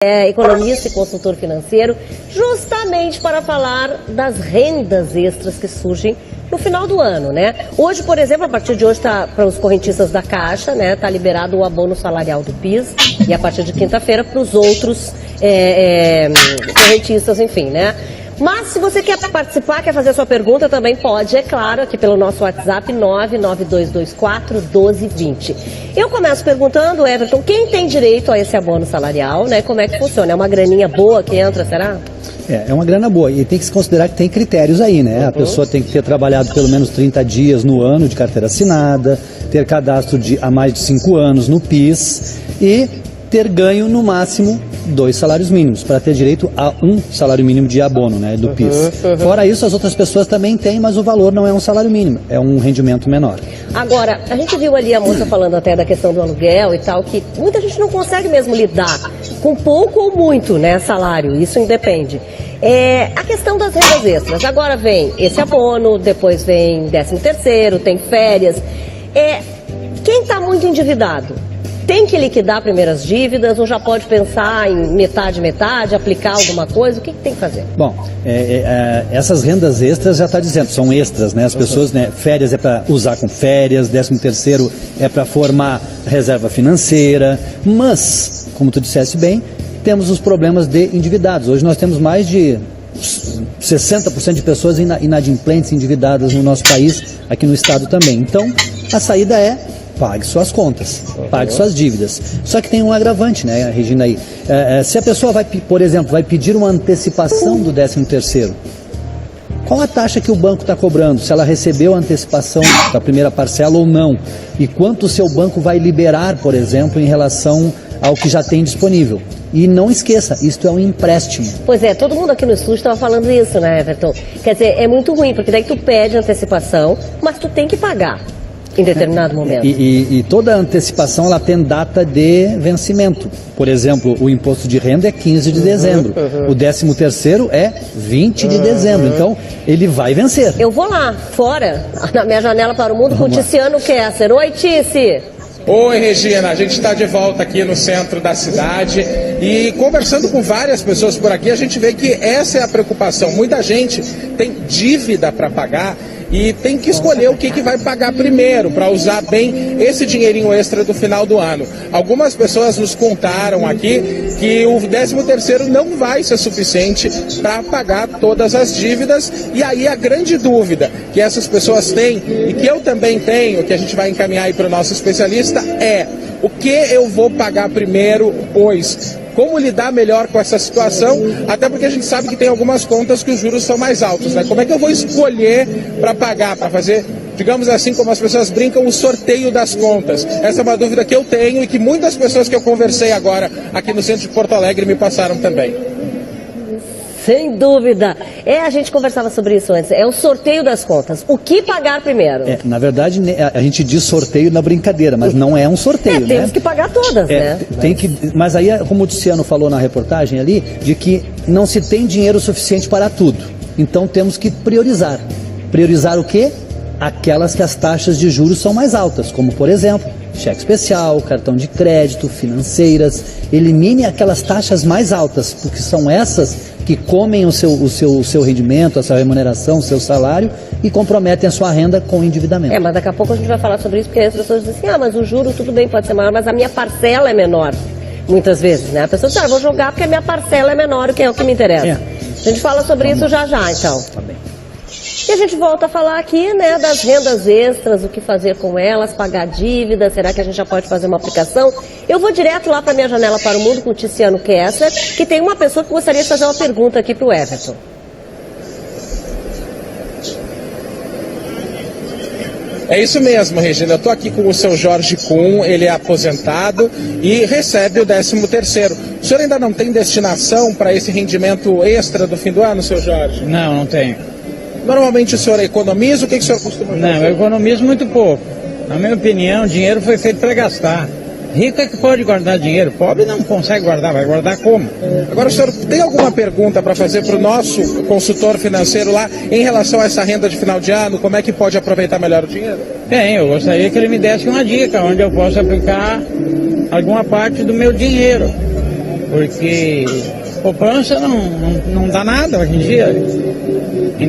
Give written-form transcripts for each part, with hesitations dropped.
É economista e consultor financeiro, justamente para falar das rendas extras que surgem no final do ano, né? Hoje, por exemplo, a partir de hoje está para os correntistas da Caixa, né? Está liberado o abono salarial do PIS e a partir de quinta-feira para os outros correntistas, enfim, né? Mas se você quer participar, quer fazer a sua pergunta, também pode, é claro, aqui pelo nosso WhatsApp 992241220. Eu começo perguntando, Everton, quem tem direito a esse abono salarial, né? Como é que funciona? É uma graninha boa que entra, será? É uma grana boa e tem que se considerar que tem critérios aí, né? A pessoa tem que ter trabalhado pelo menos 30 dias no ano de carteira assinada, ter cadastro há mais de 5 anos no PIS e ter ganho no máximo 2 salários mínimos, para ter direito a 1 salário mínimo de abono, né, do PIS. Fora isso, as outras pessoas também têm, mas o valor não é um salário mínimo, é um rendimento menor. Agora, a gente viu ali a moça falando até da questão do aluguel e tal, que muita gente não consegue mesmo lidar com pouco ou muito, né, salário, isso independe. A questão das rendas extras, agora vem esse abono, depois vem 13º, tem férias. Quem está muito endividado? Tem que liquidar primeiro as dívidas ou já pode pensar em metade, aplicar alguma coisa? O que tem que fazer? Bom, essas rendas extras já está dizendo, são extras, né? As pessoas, né, férias é para usar com férias, 13º é para formar reserva financeira, mas, como tu disseste bem, temos os problemas de endividados. Hoje nós temos mais de 60% de pessoas inadimplentes, endividadas no nosso país, aqui no estado também. Então, a saída é: pague suas contas, pague suas dívidas. Só que tem um agravante, né, Regina, aí. Se a pessoa vai, por exemplo, vai pedir uma antecipação do 13º, qual a taxa que o banco está cobrando? Se ela recebeu a antecipação da primeira parcela ou não? E quanto o seu banco vai liberar, por exemplo, em relação ao que já tem disponível? E não esqueça, isto é um empréstimo. Pois é, todo mundo aqui no estúdio estava falando isso, né, Everton? Quer dizer, é muito ruim, porque daí tu pede antecipação, mas tu tem que pagar em determinado momento. E toda antecipação ela tem data de vencimento. Por exemplo, o imposto de renda é 15 de dezembro. O 13º é 20 de dezembro. Então, ele vai vencer. Eu vou lá, fora, na minha janela para o mundo, com o Tiziano Kessler. Oi, Tici! Oi, Regina, a gente está de volta aqui no centro da cidade e conversando com várias pessoas por aqui, a gente vê que essa é a preocupação. Muita gente tem dívida para pagar e tem que escolher o que vai pagar primeiro para usar bem esse dinheirinho extra do final do ano. Algumas pessoas nos contaram aqui que o 13º não vai ser suficiente para pagar todas as dívidas, e aí a grande dúvida que essas pessoas têm e que eu também tenho, que a gente vai encaminhar aí para o nosso especialista, é: o que eu vou pagar primeiro, pois como lidar melhor com essa situação, até porque a gente sabe que tem algumas contas que os juros são mais altos, né? Como é que eu vou escolher para pagar, para fazer, digamos assim, como as pessoas brincam, o sorteio das contas? Essa é uma dúvida que eu tenho e que muitas pessoas que eu conversei agora aqui no centro de Porto Alegre me passaram também. Sem dúvida. A gente conversava sobre isso antes. É o sorteio das contas. O que pagar primeiro? Na verdade, a gente diz sorteio na brincadeira, mas não é um sorteio, né? Temos que pagar todas, né? Mas aí, como o Tiziano falou na reportagem ali, de que não se tem dinheiro suficiente para tudo. Então temos que priorizar. Priorizar o quê? Aquelas que as taxas de juros são mais altas, como, por exemplo, cheque especial, cartão de crédito, financeiras. Elimine aquelas taxas mais altas, porque são essas que comem o seu rendimento, a sua remuneração, o seu salário e comprometem a sua renda com o endividamento. Mas daqui a pouco a gente vai falar sobre isso, porque as pessoas dizem assim: mas o juro tudo bem, pode ser maior, mas a minha parcela é menor. Muitas vezes, né? A pessoa diz: vou jogar porque a minha parcela é menor, que é o que me interessa. A gente fala sobre isso já, então. Tá bem. E a gente volta a falar aqui, né, das rendas extras, o que fazer com elas, pagar dívida, será que a gente já pode fazer uma aplicação? Eu vou direto lá para minha janela para o mundo com o Tiziano Kessler, que tem uma pessoa que gostaria de fazer uma pergunta aqui para o Everton. É isso mesmo, Regina. Eu estou aqui com o seu Jorge Kuhn, ele é aposentado e recebe o 13º. O senhor ainda não tem destinação para esse rendimento extra do fim do ano, seu Jorge? Não tenho. Normalmente o senhor economiza, o que o senhor costuma fazer? Não, eu economizo muito pouco. Na minha opinião, o dinheiro foi feito para gastar. Rico é que pode guardar dinheiro, pobre não consegue guardar, vai guardar como? Agora, o senhor tem alguma pergunta para fazer para o nosso consultor financeiro lá em relação a essa renda de final de ano? Como é que pode aproveitar melhor o dinheiro? Eu gostaria que ele me desse uma dica onde eu possa aplicar alguma parte do meu dinheiro. porque poupança não dá nada hoje em dia.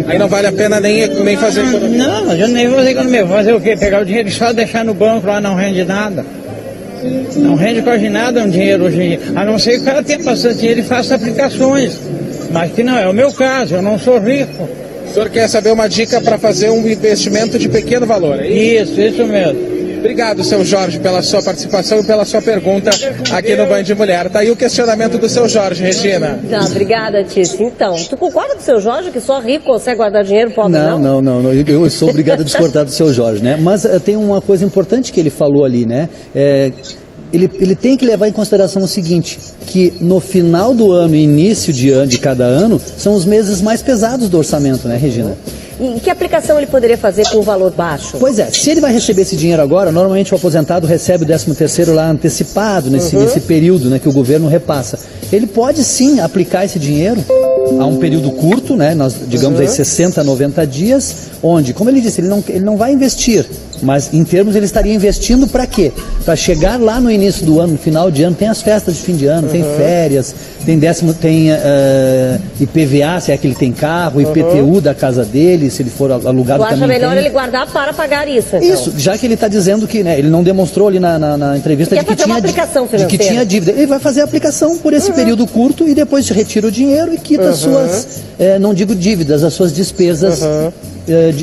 Aí não vale a pena nem fazer economia. Não, eu nem vou fazer economia. Vou fazer o quê? Pegar o dinheiro e só deixar no banco lá, não rende nada. Não rende quase nada um dinheiro hoje em dia. A não ser que o cara tenha bastante dinheiro e faça aplicações. Mas que não é o meu caso, eu não sou rico. O senhor quer saber uma dica para fazer um investimento de pequeno valor, é isso? Isso mesmo. Obrigado, seu Jorge, pela sua participação e pela sua pergunta aqui no Band Mulher. Tá aí o questionamento do seu Jorge, Regina. Tá, obrigada, Tícia. Então, tu concorda com o seu Jorge que só rico consegue guardar dinheiro, pobre não? Não. Eu sou obrigado a discordar do seu Jorge, né? Mas tem uma coisa importante que ele falou ali, né? Ele tem que levar em consideração o seguinte, que no final do ano e início de cada ano são os meses mais pesados do orçamento, né, Regina? E que aplicação ele poderia fazer com um valor baixo? Pois é, se ele vai receber esse dinheiro agora, normalmente o aposentado recebe o 13º lá antecipado, nesse período, né, que o governo repassa. Ele pode sim aplicar esse dinheiro a um período curto, né, nós digamos aí 60, 90 dias, onde, como ele disse, ele não vai investir, mas em termos ele estaria investindo para quê? Para chegar lá no início do ano, no final de ano, tem as festas de fim de ano, tem férias, tem IPVA, se é que ele tem carro, IPTU da casa dele, se ele for alugado também. Tu acha melhor ele guardar para pagar isso, então? Isso, já que ele está dizendo que, né, ele não demonstrou ali na entrevista de que tinha dívida. Ele vai fazer a aplicação por esse período curto e depois retira o dinheiro e quita as suas, não digo dívidas, as suas despesas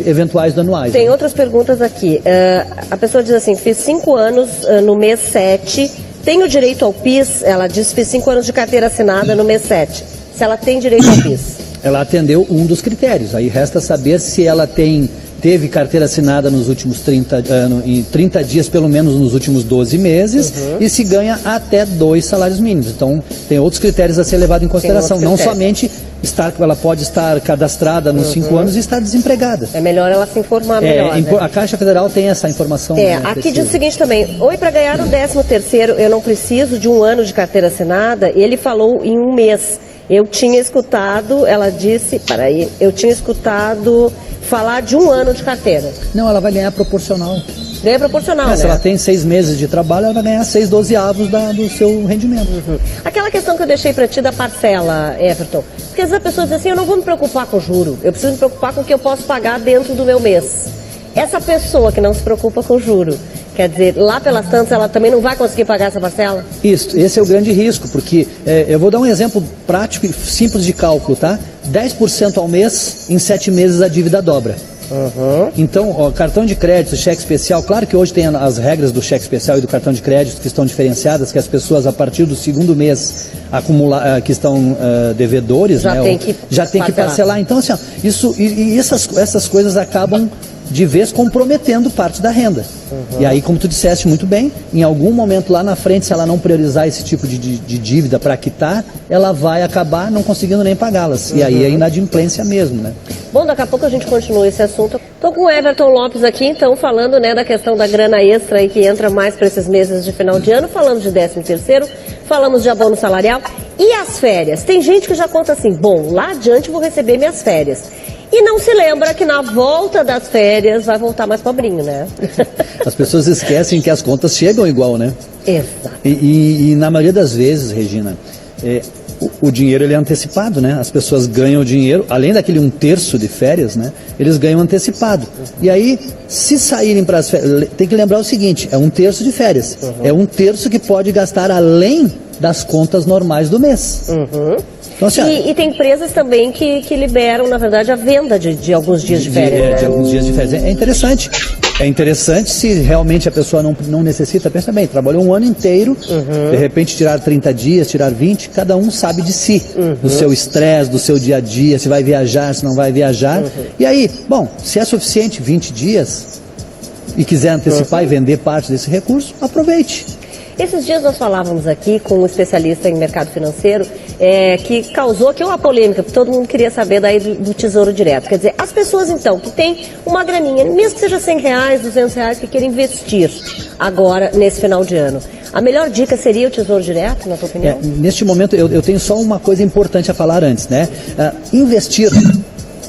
eventuais anuais. Tem outras perguntas aqui. A pessoa diz assim, fiz 5 anos no mês 7, tenho direito ao PIS? Ela diz, fiz 5 anos de carteira assinada no mês 7. Se ela tem direito ao PIS? Ela atendeu um dos critérios, aí resta saber se ela teve carteira assinada nos últimos 30 dias, pelo menos nos últimos 12 meses, e se ganha até 2 salários mínimos. Então, tem outros critérios a ser levado em consideração, não somente ela pode estar cadastrada nos 5 anos e estar desempregada. É melhor ela se informar melhor, né? A Caixa Federal tem essa informação. Aqui diz o seguinte também, oi, para ganhar o 13º eu não preciso de 1 ano de carteira assinada, ele falou em 1 mês. Eu tinha escutado, ela disse, eu tinha escutado falar de 1 ano de carteira. Não, ela vai ganhar proporcional. Ganha proporcional, né? Se ela tem 6 meses de trabalho, ela vai ganhar 6/12 do seu rendimento. Aquela questão que eu deixei para ti da parcela, Everton, porque às vezes a pessoa diz assim, eu não vou me preocupar com o juro, eu preciso me preocupar com o que eu posso pagar dentro do meu mês. Essa pessoa que não se preocupa com o juro, quer dizer, lá pelas tantas ela também não vai conseguir pagar essa parcela? Isso, esse é o grande risco, porque eu vou dar um exemplo prático e simples de cálculo, tá? 10% ao mês, em 7 meses a dívida dobra. Então, cartão de crédito, cheque especial, claro que hoje tem as regras do cheque especial e do cartão de crédito que estão diferenciadas, que as pessoas a partir do 2º mês que estão devedores, já tem que parcelar. Então, assim, essas coisas acabam de vez comprometendo parte da renda. E aí, como tu disseste muito bem, em algum momento lá na frente, se ela não priorizar esse tipo de dívida para quitar, ela vai acabar não conseguindo nem pagá-las. E aí é inadimplência mesmo, né? Bom, daqui a pouco a gente continua esse assunto. Estou com o Everton Lopes aqui, então, falando, né, da questão da grana extra aí que entra mais para esses meses de final de ano. Falamos de 13º, falamos de abono salarial. E as férias? Tem gente que já conta assim, bom, lá adiante eu vou receber minhas férias. E não se lembra que na volta das férias vai voltar mais pobrinho, né? As pessoas esquecem que as contas chegam igual, né? Exato. E na maioria das vezes, Regina, o dinheiro ele é antecipado, né? As pessoas ganham o dinheiro, além daquele 1/3 de férias, né? Eles ganham antecipado. E aí, se saírem para as férias, tem que lembrar o seguinte, é 1/3 de férias. É 1/3 que pode gastar além das contas normais do mês. Então, assim, e tem empresas também que liberam, na verdade, a venda de alguns dias de férias. De alguns dias de férias. É interessante. É interessante se realmente a pessoa não necessita. Pensa bem, trabalhou um ano inteiro, de repente tirar 30 dias, tirar 20, cada um sabe de si, do seu estresse, do seu dia a dia, se vai viajar, se não vai viajar. E aí, bom, se é suficiente 20 dias e quiser antecipar e vender parte desse recurso, aproveite. Esses dias nós falávamos aqui com um especialista em mercado financeiro que causou aqui uma polêmica, porque todo mundo queria saber daí do Tesouro Direto. Quer dizer, as pessoas então que têm uma graninha, mesmo que seja R$100, R$200, que querem investir agora nesse final de ano, a melhor dica seria o Tesouro Direto, na tua opinião? Neste momento eu tenho só uma coisa importante a falar antes, né? Investir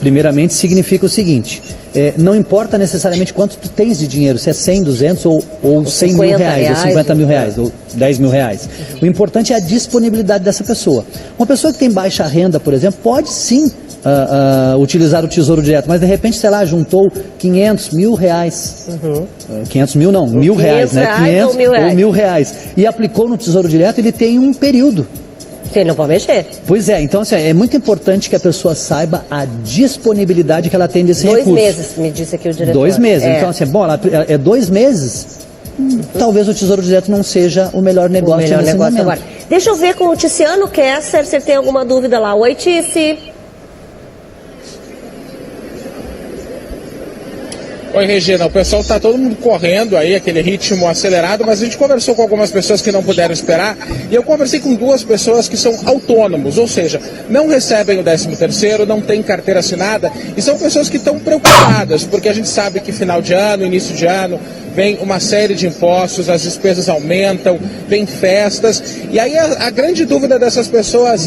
Primeiramente, significa o seguinte, não importa necessariamente quanto tu tens de dinheiro, se é 100, 200 ou 100 mil reais, ou 50 mil reais, ou 10 mil reais. O importante é a disponibilidade dessa pessoa. Uma pessoa que tem baixa renda, por exemplo, pode sim utilizar o Tesouro Direto, mas de repente, sei lá, juntou 500 mil reais. 500 mil não, mil reais, né? 500 ou mil reais. E aplicou no Tesouro Direto, ele tem um período. Você não pode mexer. Pois é, então assim, é muito importante que a pessoa saiba a disponibilidade que ela tem desse 2 recurso. meses, me disse aqui o diretor. 2 meses, então assim, bom, é 2 meses, talvez o Tesouro Direto não seja o melhor negócio nesse momento. Agora. Deixa eu ver com o Tiziano Kessler, se ele tem alguma dúvida lá. Oi, Tici. Oi, Regina, o pessoal está todo mundo correndo aí, aquele ritmo acelerado, mas a gente conversou com algumas pessoas que não puderam esperar, e eu conversei com 2 pessoas que são autônomos, ou seja, não recebem o 13º, não têm carteira assinada, e são pessoas que estão preocupadas, porque a gente sabe que final de ano, início de ano, vem uma série de impostos, as despesas aumentam, vem festas, e aí a grande dúvida dessas pessoas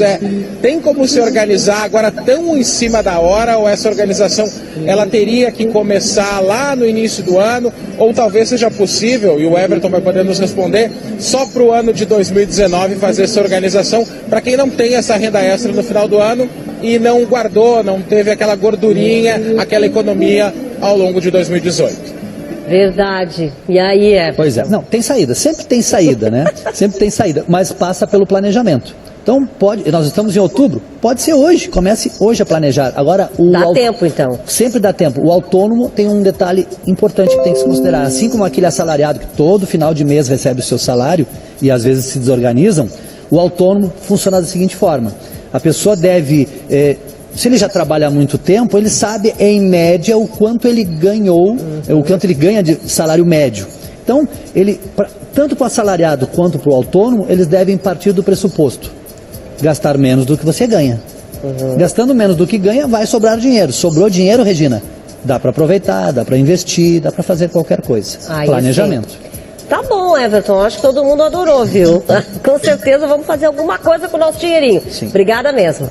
tem como se organizar agora tão em cima da hora, ou essa organização ela teria que começar lá no início do ano, ou talvez seja possível, e o Everton vai poder nos responder, só para o ano de 2019 fazer essa organização, para quem não tem essa renda extra no final do ano e não guardou, não teve aquela gordurinha, aquela economia ao longo de 2018. Verdade. E aí, Pois é. Não, tem saída. Sempre tem saída, né? Sempre tem saída. Mas passa pelo planejamento. Então, nós estamos em outubro, pode ser hoje. Comece hoje a planejar. Agora, dá tempo, então. Sempre dá tempo. O autônomo tem um detalhe importante que tem que se considerar. Assim como aquele assalariado que todo final de mês recebe o seu salário e às vezes se desorganizam, o autônomo funciona da seguinte forma. A pessoa deve... se ele já trabalha há muito tempo, ele sabe, em média, o quanto ele ganhou, o quanto ele ganha de salário médio. Então, tanto para o assalariado quanto para o autônomo, eles devem partir do pressuposto. Gastar menos do que você ganha. Gastando menos do que ganha, vai sobrar dinheiro. Sobrou dinheiro, Regina? Dá para aproveitar, dá para investir, dá para fazer qualquer coisa. Planejamento. Tá bom, Everton. Acho que todo mundo adorou, viu? Com certeza vamos fazer alguma coisa com o nosso dinheirinho. Sim. Obrigada mesmo.